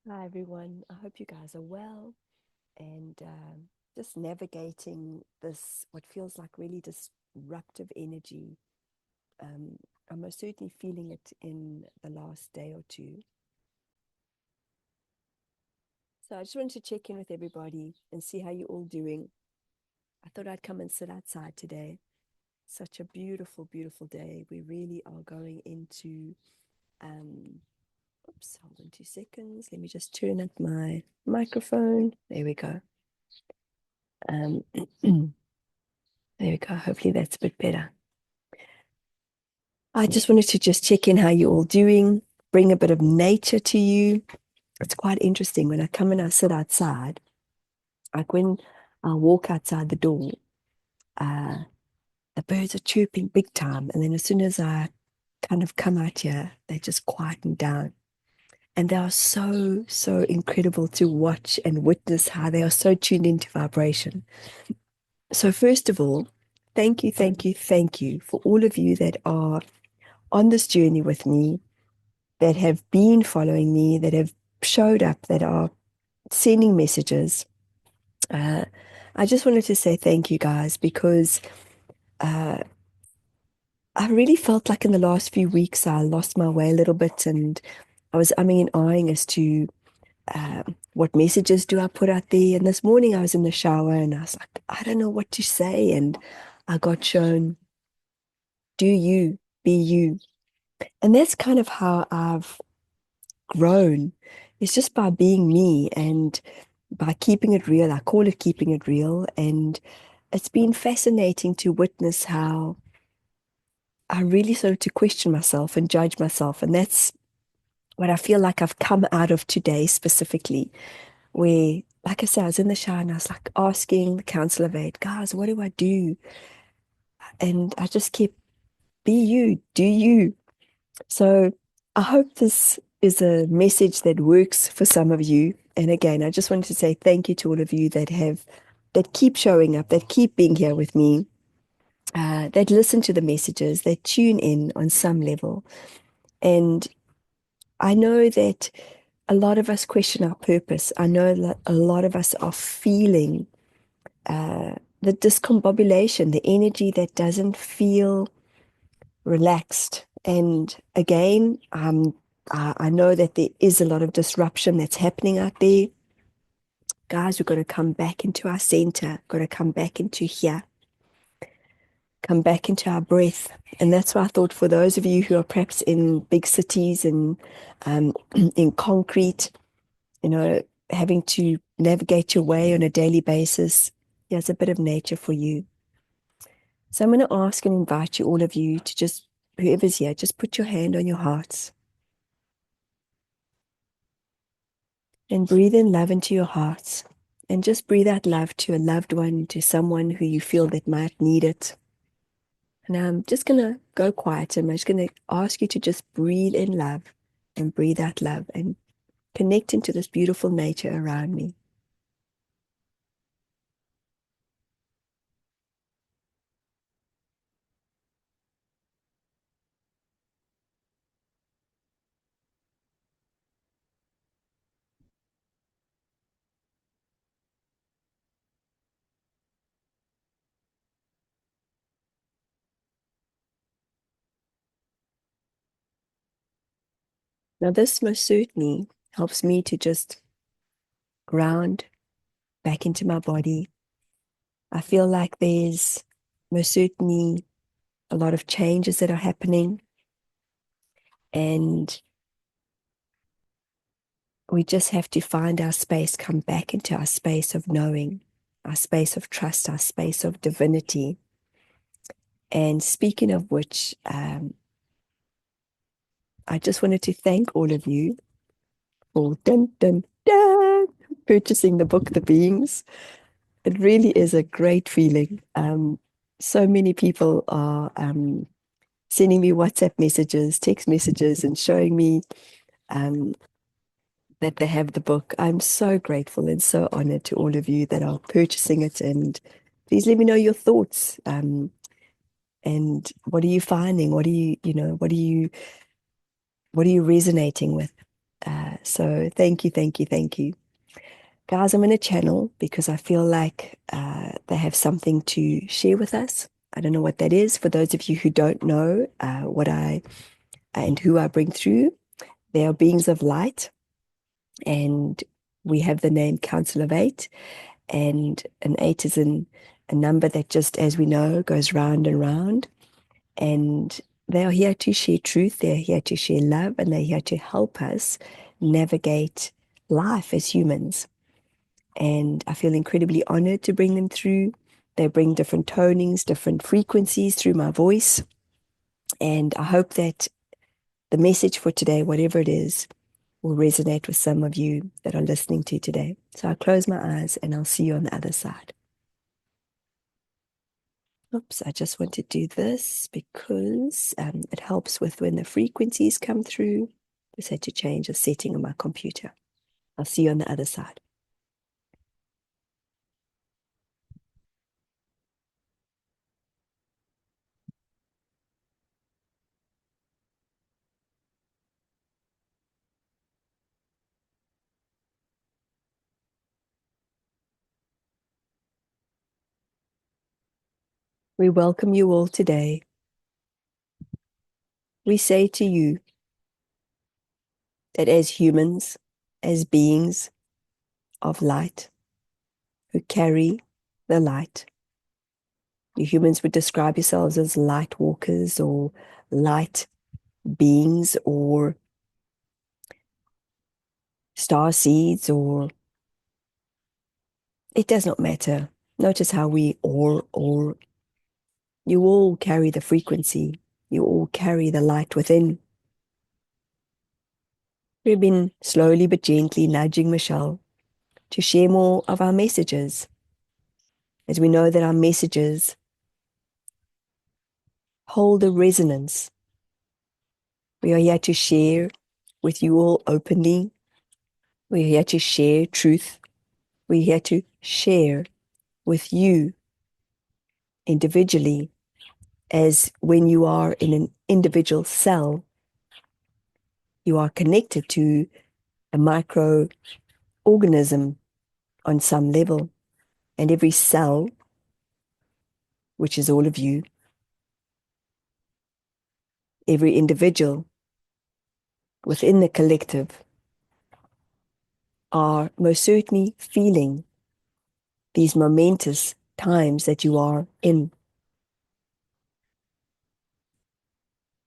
Hi, everyone. I hope you guys are well and just navigating this, what feels like really disruptive energy. Um, I'm most certainly feeling it in the last day or two. So I just wanted to check in with everybody and see how you're all doing. I thought I'd come and sit outside today. Such a beautiful, beautiful day. We really are going into, um, oops, hold on 2 seconds. Let me just turn up my microphone. There we go. Um, There we go. Hopefully that's a bit better. I just wanted to just check in how you're all doing, bring a bit of nature to you. It's quite interesting when I come and I sit outside, like when I walk outside the door, uh, the birds are chirping big time. And then as soon as I kind of come out here, they just quieten down. And they are so, so incredible to watch and witness how they are so tuned into vibration. So, first of all, thank you, thank you, thank you for all of you that are on this journey with me, that have been following me, that have showed up, that are sending messages. Uh, I just wanted to say thank you guys because uh, I really felt like in the last few weeks I lost my way a little bit and I was umming and ahhing as to what messages do I put out there. And this morning I was in the shower and I was like, I don't know what to say. And I got shown, do you, be you. And that's kind of how I've grown. It's just by being me and by keeping it real. I call it keeping it real. And it's been fascinating to witness how I really started to question myself and judge myself. And that's what I feel like I've come out of today specifically, where, like I said, I was in the shower and I was like asking the council of eight, guys, what do I do? And I just kept, be you, do you. So I hope this is a message that works for some of you. And again, I just wanted to say thank you to all of you that keep showing up, that keep being here with me, that listen to the messages, that tune in on some level. And I know that a lot of us question our purpose. I know that a lot of us are feeling the discombobulation, the energy that doesn't feel relaxed. And again, I know that there is a lot of disruption that's happening out there. Guys, we've got to come back into our center, got to come back into here, come back into our breath. And that's why I thought for those of you who are perhaps in big cities and in concrete, having to navigate your way on a daily basis, there's a bit of nature for you. So I'm going to ask and invite you, all of you, to just, whoever's here, just put your hand on your hearts and breathe in love into your hearts. And just breathe out love to a loved one, to someone who you feel that might need it. And I'm just going to go quiet and I'm just going to ask you to just breathe in love and breathe out love and connect into this beautiful nature around me. Now, this most certainly helps me to just ground back into my body. I feel like there's most certainly a lot of changes that are happening, and we just have to find our space, come back into our space of knowing, our space of trust, our space of divinity. And speaking of which, I just wanted to thank all of you for dun, dun, dun, purchasing the book, The Beings. It really is a great feeling. So many people are sending me WhatsApp messages, text messages, and showing me um, that they have the book. I'm so grateful and so honored to all of you that are purchasing it. And please let me know your thoughts. And what are you finding? What are you resonating with? So thank you, thank you, thank you. Guys, I'm in a channel because I feel like they have something to share with us. I don't know what that is. For those of you who don't know what I and who I bring through, they are beings of light, and we have the name Council of Eight, and an eight is a number that, just as we know, goes round and round. And they are here to share truth, they're here to share love, and they're here to help us navigate life as humans. And I feel incredibly honored to bring them through. They bring different tonings, different frequencies through my voice. And I hope that the message for today, whatever it is, will resonate with some of you that are listening to today. So I'll close my eyes and I'll see you on the other side. Oops, I just want to do this because it helps with when the frequencies come through. Just had to change the setting on my computer. I'll see you on the other side. We welcome you all today. We say to you that as humans, as beings of light who carry the light, you humans would describe yourselves as light walkers or light beings or star seeds, or it does not matter. Notice how we all, you all carry the frequency. You all carry the light within. We've been slowly but gently nudging Michelle to share more of our messages, as we know that our messages hold a resonance. We are here to share with you all openly. We're here to share truth. We're here to share with you individually, as when you are in an individual cell, you are connected to a microorganism on some level. And every cell, which is all of you, every individual within the collective, are most certainly feeling these momentous times that you are in.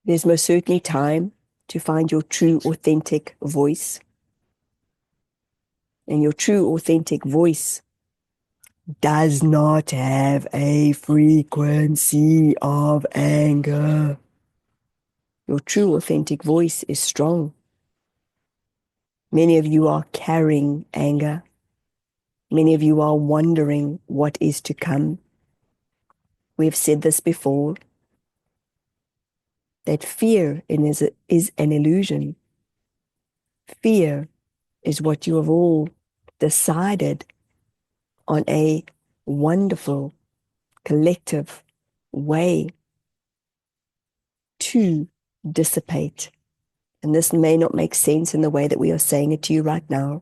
There's most certainly time to find your true, authentic voice. And your true, authentic voice does not have a frequency of anger. Your true, authentic voice is strong. Many of you are carrying anger. Many of you are wondering what is to come. We've said this before, that fear is an illusion. Fear is what you have all decided on a wonderful, collective way to dissipate. And this may not make sense in the way that we are saying it to you right now.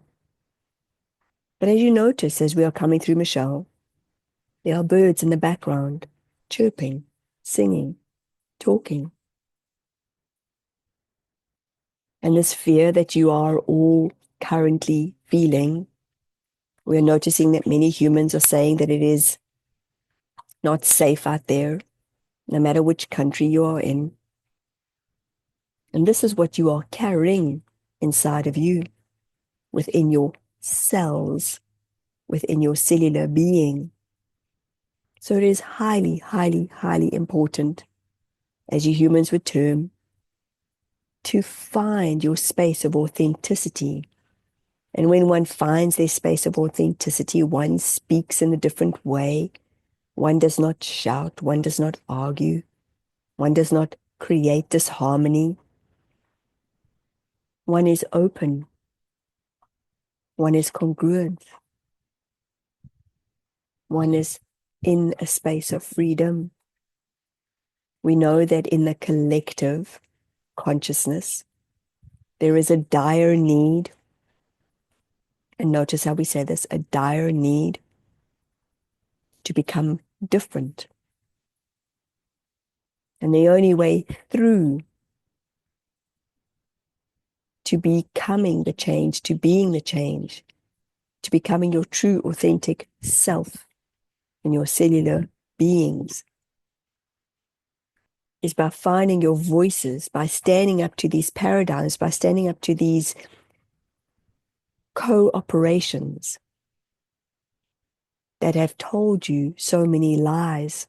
But as you notice, as we are coming through Michelle, there are birds in the background, chirping, singing, talking. And this fear that you are all currently feeling, we're noticing that many humans are saying that it is not safe out there, no matter which country you are in. And this is what you are carrying inside of you, within your cells, within your cellular being. So it is highly, highly, highly important, as you humans would term, to find your space of authenticity. And when one finds their space of authenticity, one speaks in a different way. One does not shout, one does not argue, one does not create disharmony. One is open, one is congruent, one is in a space of freedom. We know that in the collective consciousness, there is a dire need and notice how we say this, a dire need to become different. And the only way through to becoming the change, to being the change, to becoming your true, authentic self in your cellular beings is by finding your voices, by standing up to these paradigms, by standing up to these co-operations that have told you so many lies,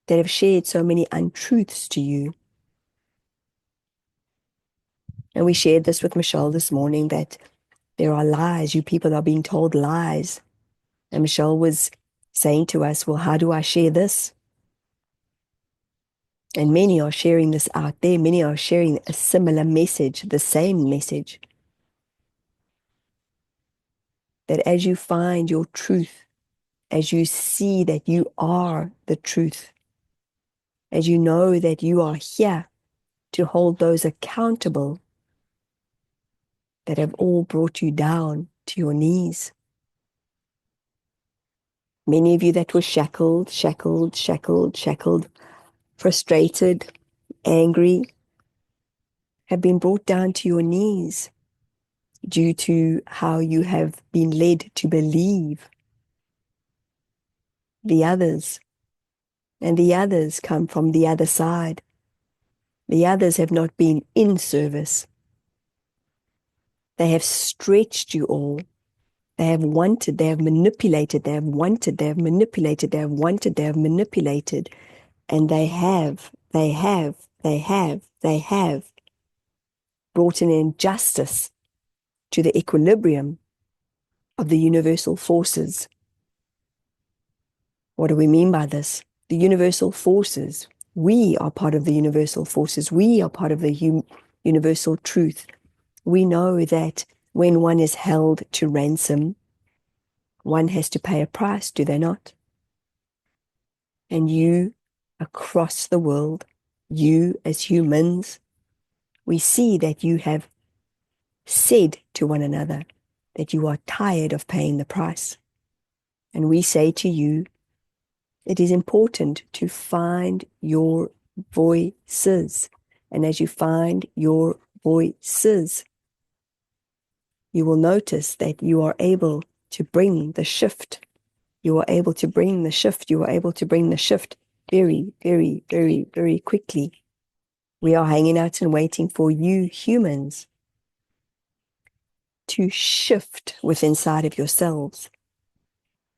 that have shared so many untruths to you. And we shared this with Michelle this morning, that there are lies. You people are being told lies. And Michelle was saying to us, well, how do I share this? And many are sharing this out there. Many are sharing a similar message, the same message. That as you find your truth, as you see that you are the truth, as you know that you are here to hold those accountable that have all brought you down to your knees. Many of you that were shackled, frustrated, angry, have been brought down to your knees due to how you have been led to believe the others. And the others come from the other side. The others have not been in service. They have stretched you all. They have wanted, they have manipulated, they have wanted, they have manipulated, they have wanted, they have manipulated. And they have brought an injustice to the equilibrium of the universal forces. What do we mean by this? The universal forces. We are part of the universal forces. We are part of the universal truth. We know that when one is held to ransom, one has to pay a price, do they not? And you, across the world, you as humans, we see that you have said to one another that you are tired of paying the price. And we say to you, it is important to find your voices. And as you find your voices, you will notice that you are able to bring the shift. You are able to bring the shift. You are able to bring the shift very, very, very, very quickly. We are hanging out and waiting for you humans to shift within inside of yourselves.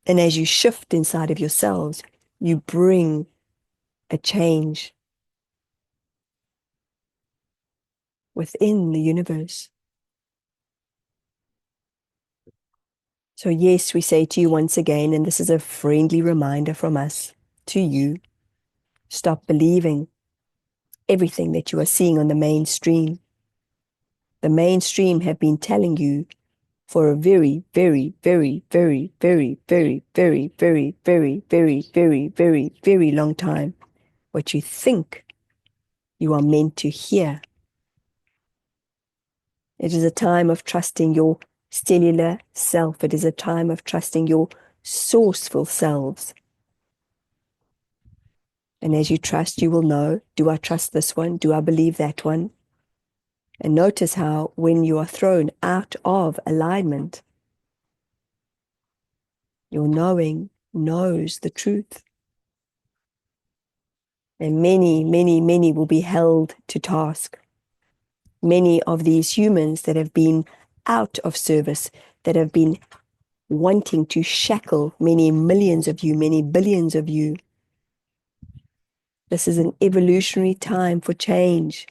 And as you shift inside of yourselves, you bring a change within the universe. So yes, we say to you once again, and this is a friendly reminder from us to you, stop believing everything that you are seeing on the mainstream. The mainstream have been telling you for a very, very, very, very, very, very, very, very, very, very, very, very, very long time what you think you are meant to hear. It is a time of trusting your cellular self. It is a time of trusting your sourceful selves. And as you trust, you will know, do I trust this one? Do I believe that one? And notice how when you are thrown out of alignment, your knowing knows the truth. And many, many, many will be held to task. Many of these humans that have been out of service, that have been wanting to shackle many millions of you, many billions of you. This is an evolutionary time for change.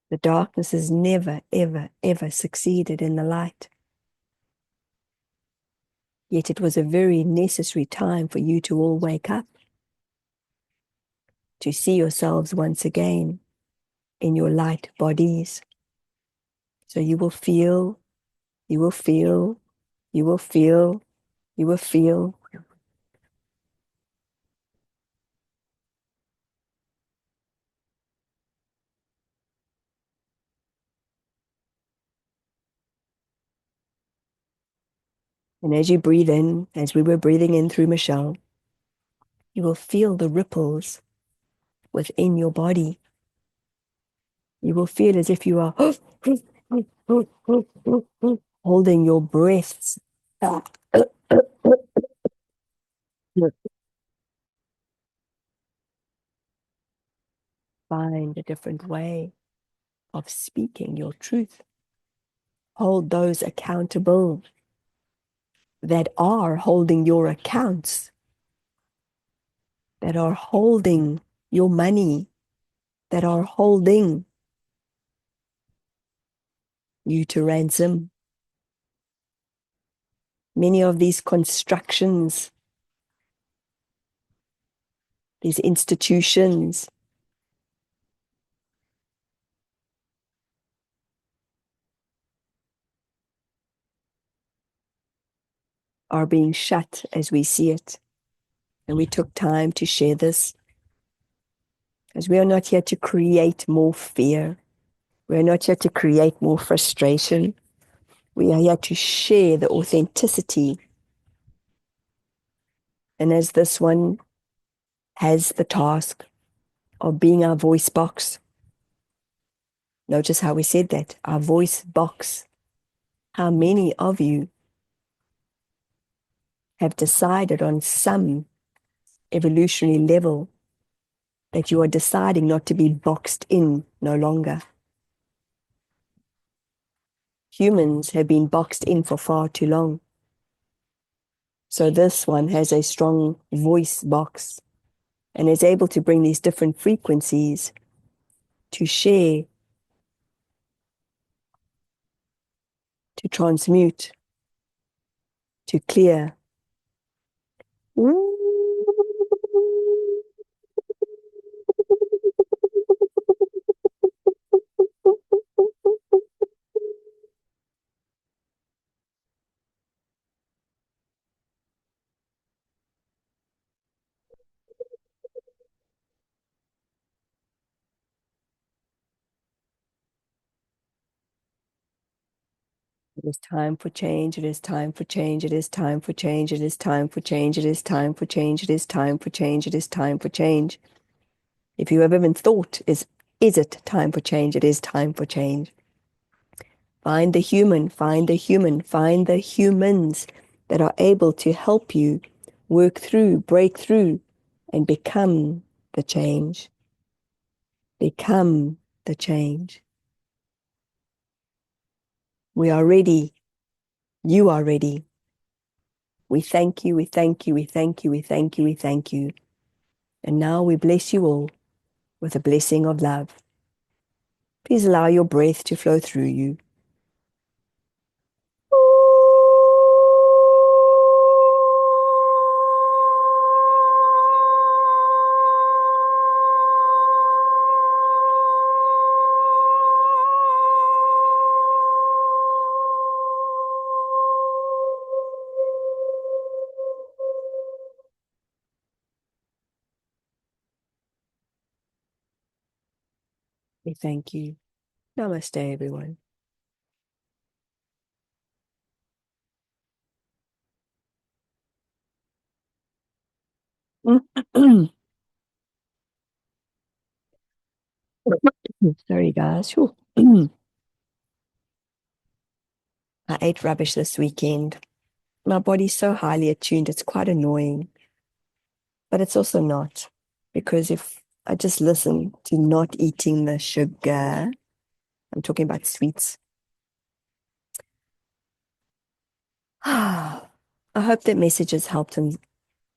The darkness has never, ever, ever succeeded in the light. Yet it was a very necessary time for you to all wake up, to see yourselves once again in your light bodies. So you will feel, you will feel, you will feel, you will feel And as you breathe in, as we were breathing in through Michelle, you will feel the ripples within your body. You will feel as if you are holding your breaths. Find a different way of speaking your truth. Hold those accountable that are holding your accounts, that are holding your money, that are holding you to ransom. Many of these constructions, these institutions, are being shut as we see it. And we took time to share this, as we are not here to create more fear. We are not here to create more frustration. We are here to share the authenticity. And as this one has the task of being our voice box, notice how we said that, our voice box. How many of you have decided on some evolutionary level that you are deciding not to be boxed in no longer? Humans have been boxed in for far too long. So this one has a strong voice box and is able to bring these different frequencies to share, to transmute, to clear. It is time for change. It is time for change. It is time for change. It is time for change. It is time for change. It is time for change. It is time for change. If you have even thought, is it time for change? It is time for change. Find the human, find the human, find the humans that are able to help you work through, break through, and become the change. Become the change. We are ready. You are ready. We thank you, we thank you, we thank you, we thank you, we thank you. And now we bless you all with a blessing of love. Please allow your breath to flow through you. We thank you. Namaste, everyone. Sorry, guys. I ate rubbish this weekend. My body's so highly attuned, it's quite annoying. But it's also not. Because if I just listen to not eating the sugar, I'm talking about sweets. I hope that message has helped in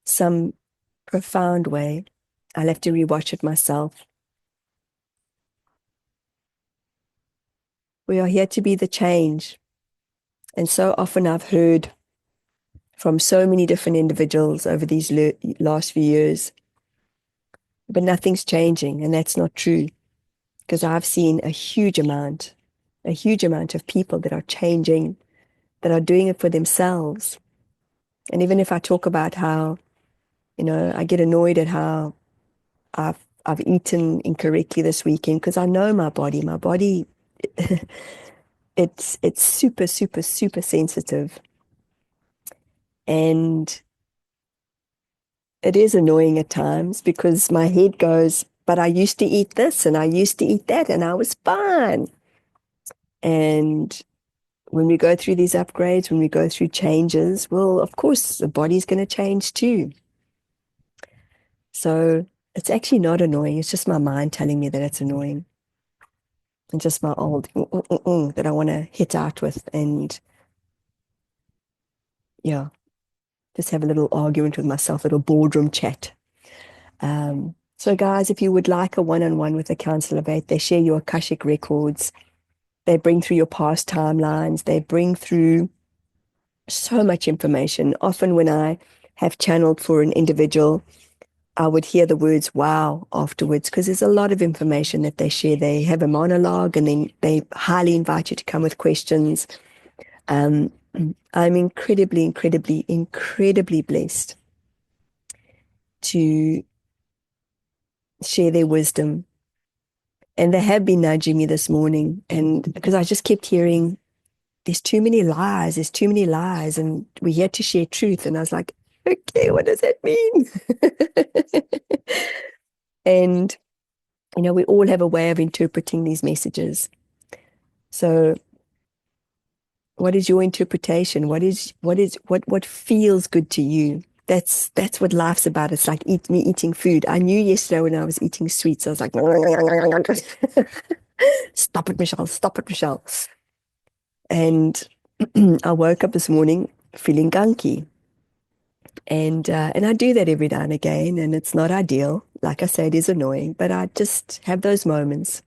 some profound way. I'll have to rewatch it myself. We are here to be the change. And so often I've heard from so many different individuals over these last few years, but nothing's changing. And that's not true, because I've seen a huge amount of people that are changing, that are doing it for themselves. And even if I talk about how, I get annoyed at how I've eaten incorrectly this weekend, because I know my body, it's super, super, super sensitive. And it is annoying at times because my head goes, but I used to eat this and I used to eat that and I was fine. And when we go through these upgrades, when we go through changes, well, of course, the body's going to change too. So it's actually not annoying. It's just my mind telling me that it's annoying. And just my old that I want to hit out with. And yeah, just have a little argument with myself, a little boardroom chat. So guys, if you would like a one-on-one with a counselor, they share your Akashic records. They bring through your past timelines. They bring through so much information. Often when I have channeled for an individual, I would hear the words wow afterwards because there's a lot of information that they share. They have a monologue and then they highly invite you to come with questions. I'm incredibly, incredibly, incredibly blessed to share their wisdom. And they have been nudging me this morning. And because I just kept hearing, there's too many lies, there's too many lies, and we're here to share truth. And I was like, okay, what does that mean? And, we all have a way of interpreting these messages. So what is your interpretation? What feels good to you? That's what life's about. It's like me eating food. I knew yesterday when I was eating sweets, I was like, stop it, Michelle, stop it, Michelle. And I woke up this morning feeling gunky. And I do that every now and again, and it's not ideal. Like I say, it is annoying, but I just have those moments.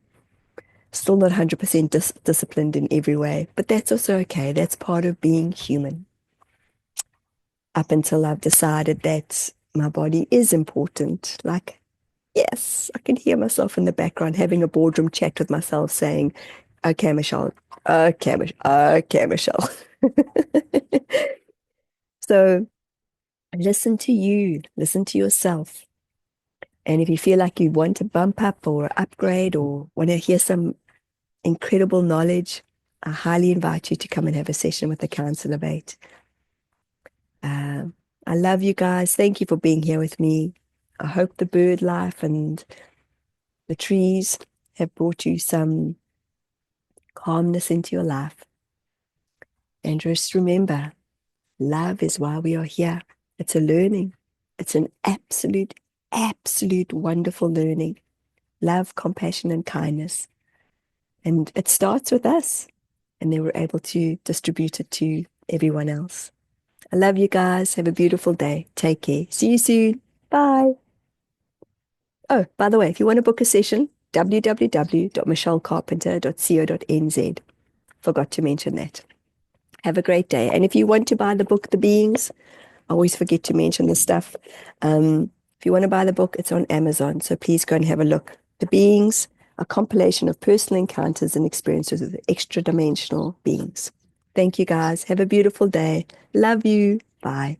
Still not 100% disciplined in every way, but that's also okay. That's part of being human. Up until I've decided that my body is important. Like, yes, I can hear myself in the background having a boardroom chat with myself saying, okay, Michelle, okay, Michelle. So listen to you, listen to yourself. And if you feel like you want to bump up or upgrade or want to hear some incredible knowledge, I highly invite you to come and have a session with the Counselor Bate. I love you guys. Thank you for being here with me. I hope the bird life and the trees have brought you some calmness into your life. And just remember, love is why we are here. It's a learning. It's an absolute, absolute wonderful learning. Love, compassion, and kindness. And it starts with us. And then we're able to distribute it to everyone else. I love you guys. Have a beautiful day. Take care. See you soon. Bye. Oh, by the way, if you want to book a session, www.michellecarpenter.co.nz. Forgot to mention that. Have a great day. And if you want to buy the book, The Beings, I always forget to mention this stuff. If you want to buy the book, it's on Amazon. So please go and have a look. The Beings, a compilation of personal encounters and experiences with extra-dimensional beings. Thank you, guys. Have a beautiful day. Love you. Bye.